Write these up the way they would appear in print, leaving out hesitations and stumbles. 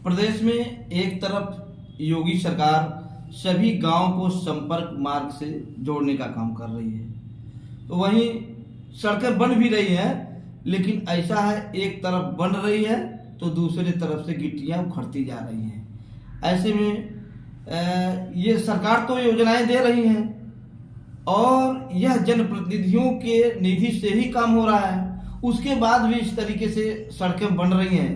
प्रदेश में एक तरफ योगी सरकार सभी गांव को संपर्क मार्ग से जोड़ने का काम कर रही है, तो वहीं सड़कें बन भी रही हैं, लेकिन ऐसा है एक तरफ बन रही है तो दूसरी तरफ से गिट्टियां उखड़ती जा रही हैं। ऐसे में ये सरकार तो योजनाएं दे रही हैं और यह जनप्रतिनिधियों के निधि से ही काम हो रहा है, उसके बाद भी इस तरीके से सड़कें बन रही हैं,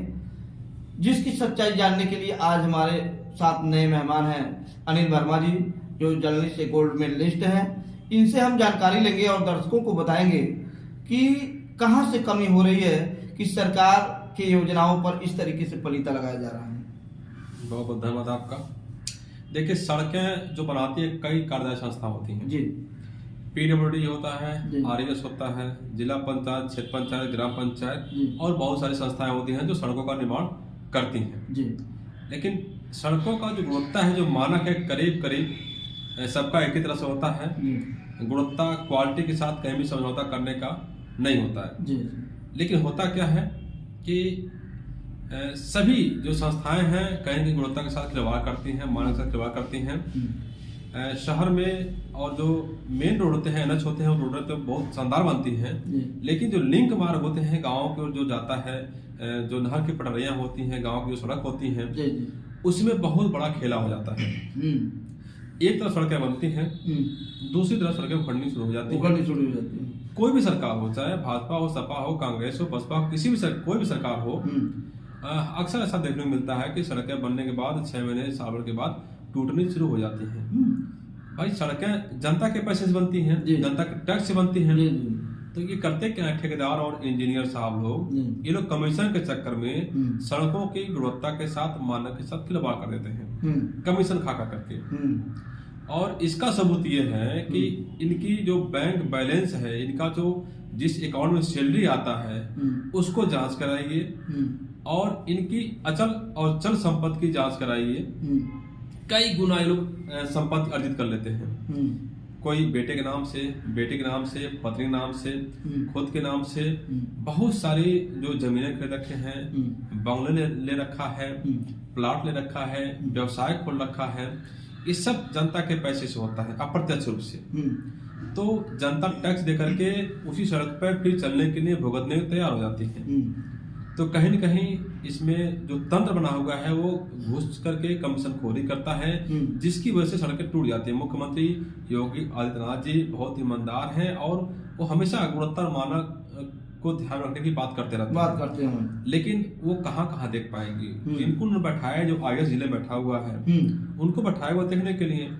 जिसकी सच्चाई जानने के लिए आज हमारे साथ नए मेहमान हैं अनिल वर्मा जी, जो जर्नलिस्ट से गोल्ड मेडलिस्ट हैं। इनसे हम जानकारी लेंगे और दर्शकों को बताएंगे कि कहां से कमी हो रही है कि सरकार की योजनाओं पर इस तरीके से पलीता लगाया जा रहा है। बहुत बहुत धन्यवाद आपका। देखिए, सड़कें जो बनाती है कई कार्यदायी संस्था होती हैं जी। PWD होता है, RES होता है, जिला पंचायत, क्षेत्र पंचायत, ग्राम पंचायत और बहुत सारी संस्थाएं होती हैं जो सड़कों का निर्माण करती हैं जी। लेकिन सड़कों का जो गुणवत्ता है, जो मानक है, करीब करीब सबका एक ही तरह से होता है। गुणवत्ता क्वालिटी के साथ कहीं भी समझौता करने का नहीं होता है जी। लेकिन होता क्या है कि सभी जो संस्थाएं हैं कहीं की गुणवत्ता के साथ खिलवाड़ करती हैं, मानक के साथ खिलवाड़ करती हैं। शहर में और जो मेन रोड होते हैं, NH होते हैं, वो रोड तो बहुत शानदार बनती हैं, लेकिन जो लिंक मार्ग होते हैं गाँव की ओर जो जाता है, जो नहर की पटरियां होती हैं, गाँव की जो सड़क होती हैं, उसमें बहुत बड़ा खेला हो जाता है। एक तरफ सड़कें बनती हैं, दूसरी तरफ सड़कें उखड़नी शुरू हो जाती हैं। कोई भी सरकार हो, चाहे भाजपा हो, सपा हो, कांग्रेस हो, बसपा हो, किसी भी कोई भी सरकार हो, अक्सर ऐसा देखने को मिलता है कि सड़कें बनने के बाद 6 महीने साल भर के बाद टूटनी शुरू हो जाती हैं। भाई, सड़कें जनता के पैसे से बनती हैं, जनता के टैक्स से बनती हैं, तो ये करते क्या है ठेकेदार और इंजीनियर साहब लोग, ये लोग कमीशन के चक्कर में सड़कों की गुणवत्ता के साथ, मानक के साथ खिलवाड़ कर देते हैं, कमीशन खा करके। और इसका सबूत ये है कि इनकी जो बैंक बैलेंस है, इनका जो जिस अकाउंट में सैलरी आता है उसको जांच कराइए और इनकी अचल और चल संपत्ति की जांच कराइए। कई गुना ये लोग संपत्ति अर्जित कर लेते हैं, कोई बेटे के नाम से, बेटे के नाम से, पत्नी के नाम से, खुद के नाम से, बहुत सारी जो जमीनें खरीद रखे हैं, बंगले ले रखा है, प्लाट ले रखा है, व्यवसाय खोल रखा है। ये सब जनता के पैसे से होता है अप्रत्यक्ष रूप से। तो जनता टैक्स दे करके उसी सड़क पर फिर चलने के लिए भुगतने तैयार हो जाती है। तो कहीं न कहीं इसमें जो तंत्र बना हुआ है वो घुस करके कमीशन खोरी करता है, जिसकी वजह से सड़कें टूट जाती है। मुख्यमंत्री योगी आदित्यनाथ जी बहुत ईमानदार हैं और वो हमेशा गुणवत्ता मानक को ध्यान रखने की बात करते रहते हैं, लेकिन वो कहाँ देख पाएंगे। जिनको बैठाया, जो IAS जिले बैठा हुआ है, उनको बैठाया हुआ देखने के लिए,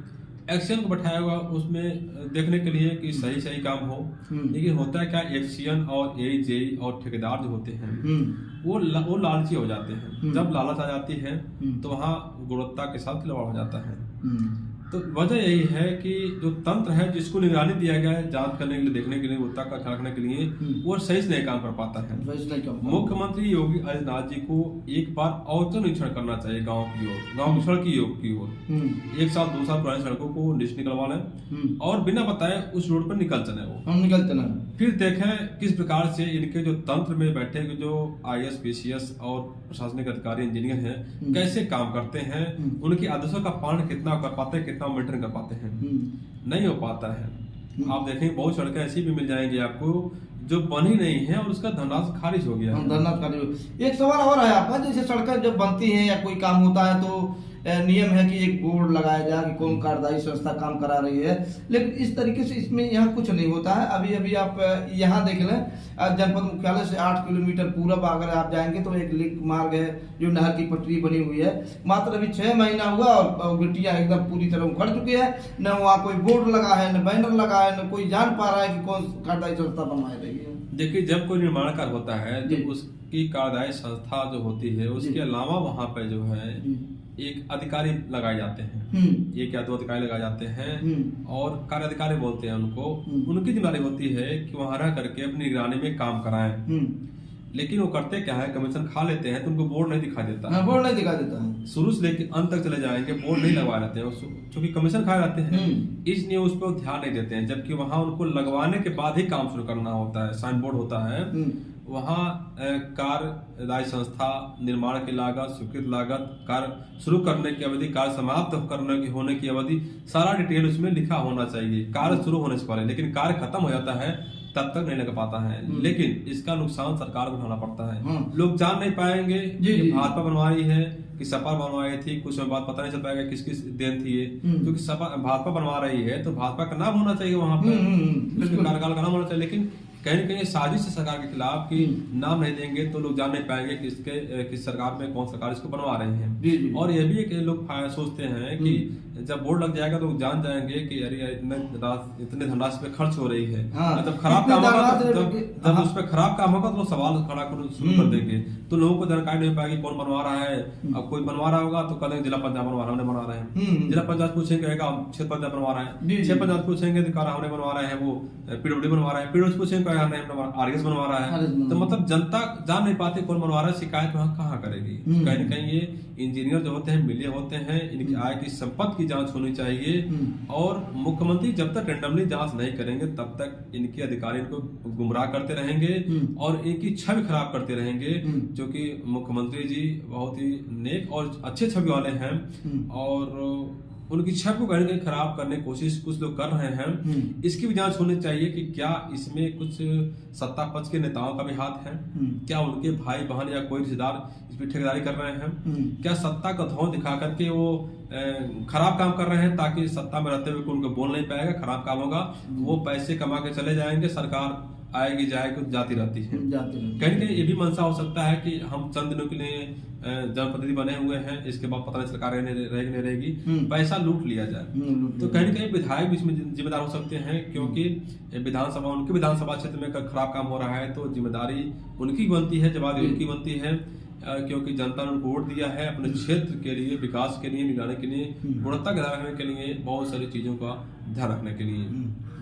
एक्शन को बैठाया हुआ उसमें देखने के लिए कि सही काम हो। लेकिन होता है क्या, एक्शन और AJ और ठेकेदार जो होते हैं वो लालची हो जाते हैं। जब लालच आ जाती है तो वहाँ गुणवत्ता के साथ खिलवाड़ हो जाता है। तो वजह यही है कि जो तंत्र है, जिसको निगरानी दिया गया है जांच करने के लिए, देखने के लिए, गुणवत्ता का ख्याल रखने के लिए, वो सही से नहीं काम कर पाता है। मुख्यमंत्री योगी आदित्यनाथ जी को एक बार औचक निरीक्षण करना चाहिए गाँव की ओर, गाँव की सड़क की ओर। 1 साल 2 साल पुरानी सड़कों को निरीक्षण निकलवा लें और बिना बताए उस रोड पर निकल चले, फिर देखें किस प्रकार से इनके जो तंत्र में बैठे जो IAS PCS और प्रशासनिक अधिकारी, इंजीनियर हैं, कैसे काम करते हैं, उनके आदेशों का पालन कितना कर पाते हैं, कितना मेंटेन कर पाते हैं। नहीं हो पाता है। आप देखेंगे बहुत सड़कें ऐसी भी मिल जाएंगी आपको जो बनी नहीं है और उसका धनराशि खारिज हो गया। एक सवाल और है आपका, जैसे सड़कें जब बनती हैं या कोई काम होता है तो नियम है कि एक बोर्ड लगाया जाए कि कौन कार्यदायी संस्था काम करा रही है, लेकिन इस तरीके से इसमें यहाँ कुछ नहीं होता है। अभी आप यहाँ देख लें, जनपद मुख्यालय से 8 किलोमीटर पूरब अगर आप जाएंगे तो एक लिंक मार्ग है, जो नहर की पटरी बनी हुई है। मात्र अभी 6 महीना हुआ और गिट्टियाँ एकदम पूरी तरह उखड़ चुकी है। न वहाँ कोई बोर्ड लगा है, न बैनर लगा है, न कोई जान पा रहा है कि कौन कार्यदायी संस्था बनवाई रही है। देखिए, जब कोई निर्माण कार्य होता है तो उसकी कार्यदायी संस्था जो होती है, उसके अलावा वहाँ पे जो है एक अधिकारी लगाए जाते हैं, 1 या 2 अधिकारी लगाए जाते हैं और कार्य अधिकारी बोलते हैं उनको। उनकी जिम्मेदारी होती है कि वहां रह करके अपनी निगरानी में काम कराएं। लेकिन वो करते क्या है, कमीशन खा लेते हैं तो उनको बोर्ड नहीं दिखा देता। बोर्ड नहीं दिखा देता है, शुरू से लेकर अंत तक चले जाएंगे, बोर्ड नहीं लगवा रहते हैं, चूंकि कमीशन खाए रहते हैं, इसलिए उस पर ध्यान नहीं देते हैं। जबकि वहां उनको लगवाने के बाद ही काम शुरू करना होता है, साइन बोर्ड होता है, वहाँ कार्यदायी संस्था, निर्माण की लागत, स्वीकृत लागत, कार्य शुरू करने की अवधि, कार्य समाप्त करने की होने की अवधि, सारा डिटेल उसमें लिखा होना चाहिए कार्य शुरू होने से पहले। लेकिन कार्य खत्म हो जाता है तब तक नहीं लग पाता है, लेकिन इसका नुकसान सरकार को उठाना पड़ता है। लोग जान नहीं पाएंगे कि भाजपा बनवा रही है कि सपा बनवाई थी, कुछ में बात पता नहीं चल पाएगा किस किस देन थी ये, क्योंकि सपा भाजपा बनवा रही है तो भाजपा का नाम होना चाहिए वहां पर, उसके कार्यकाल का नाम होना चाहिए। लेकिन कहीं न कहीं साजिश है सरकार के खिलाफ कि नाम नहीं देंगे तो लोग जान नहीं पाएंगे कि किस सरकार में कौन सरकार इसको बनवा रहे हैं। और ये भी है कि लोग सोचते हैं कि जब बोर्ड लग जाएगा तो जान जाएंगे कि अरे इतने धनराशि पे खर्च हो रही है, जब खराब काम होगा जब उस पर खराब काम होगा तो लोग सवाल खड़ा शुरू कर देंगे, तो लोगों को जानकारी नहीं पाएगी कौन बनवा रहा है। अब कोई बनवा रहा होगा तो कहेंगे जिला पंचायत बनवा रहे हैं, जिला पंचायत पूछेंगे क्षेत्र पंचायत बनवा रहा है, क्षेत्र पंचायत पूछेंगे हमने बनवा रहे हैं, वो पीडब्ल्यूडी बनवा रहे हैं, पीडब्ल्यूडी पूछेंगे आरएस बनवा रहा है। तो मतलब जनता जान नहीं पाती कौन बनवा रहा है, शिकायत वहाँ कहाँ करेगी। कहीं न कहीं ये इंजीनियर जो होते हैं मिले होते हैं, इनकी आय की संपत्ति की जांच होनी चाहिए। और मुख्यमंत्री जब तक रेंडमली जांच नहीं करेंगे तब तक इनके अधिकारी इनको गुमराह करते रहेंगे और इनकी छवि खराब करते रहेंगे, जो कि मुख्यमंत्री जी बहुत ही नेक और अच्छे छवि वाले हैं और उनकी छवि को कहीं खराब करने की कोशिश कुछ लोग कर रहे हैं। इसकी भी जांच होनी चाहिए कि क्या इसमें कुछ सत्ता पक्ष के नेताओं का भी हाथ है, क्या उनके भाई बहन या कोई रिश्तेदार इस पर ठेकेदारी कर रहे हैं, क्या सत्ता का धौं दिखा करके वो खराब काम कर रहे हैं ताकि सत्ता में रहते हुए उनको बोल नहीं पाएगा, खराब काम होगा, वो पैसे कमा के चले जाएंगे, सरकार आएगी जाएगी जाती रहती है। कहीं कहीं ये भी मंशा हो सकता है कि हम चंद दिनों के लिए जनप्रतिनिधि बने हुए हैं, इसके बाद पता नहीं सरकार रहेगी नहीं रहेगी, पैसा लूट लिया जाए। तो कहीं कहीं विधायक भी इसमें जिम्मेदार हो सकते हैं, क्योंकि विधानसभा उनके विधानसभा क्षेत्र में खराब काम हो रहा है तो जिम्मेदारी उनकी बनती है, जवाबदेही उनकी बनती है, क्योंकि जनता ने उनको वोट दिया है अपने क्षेत्र के लिए, विकास के लिए, निगरानी के लिए, गुणवत्ता का ध्यान रखने के लिए, बहुत सारी चीजों का ध्यान रखने के लिए।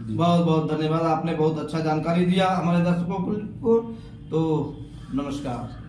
बहुत बहुत धन्यवाद, आपने बहुत अच्छा जानकारी दिया हमारे दर्शकों को। तो नमस्कार।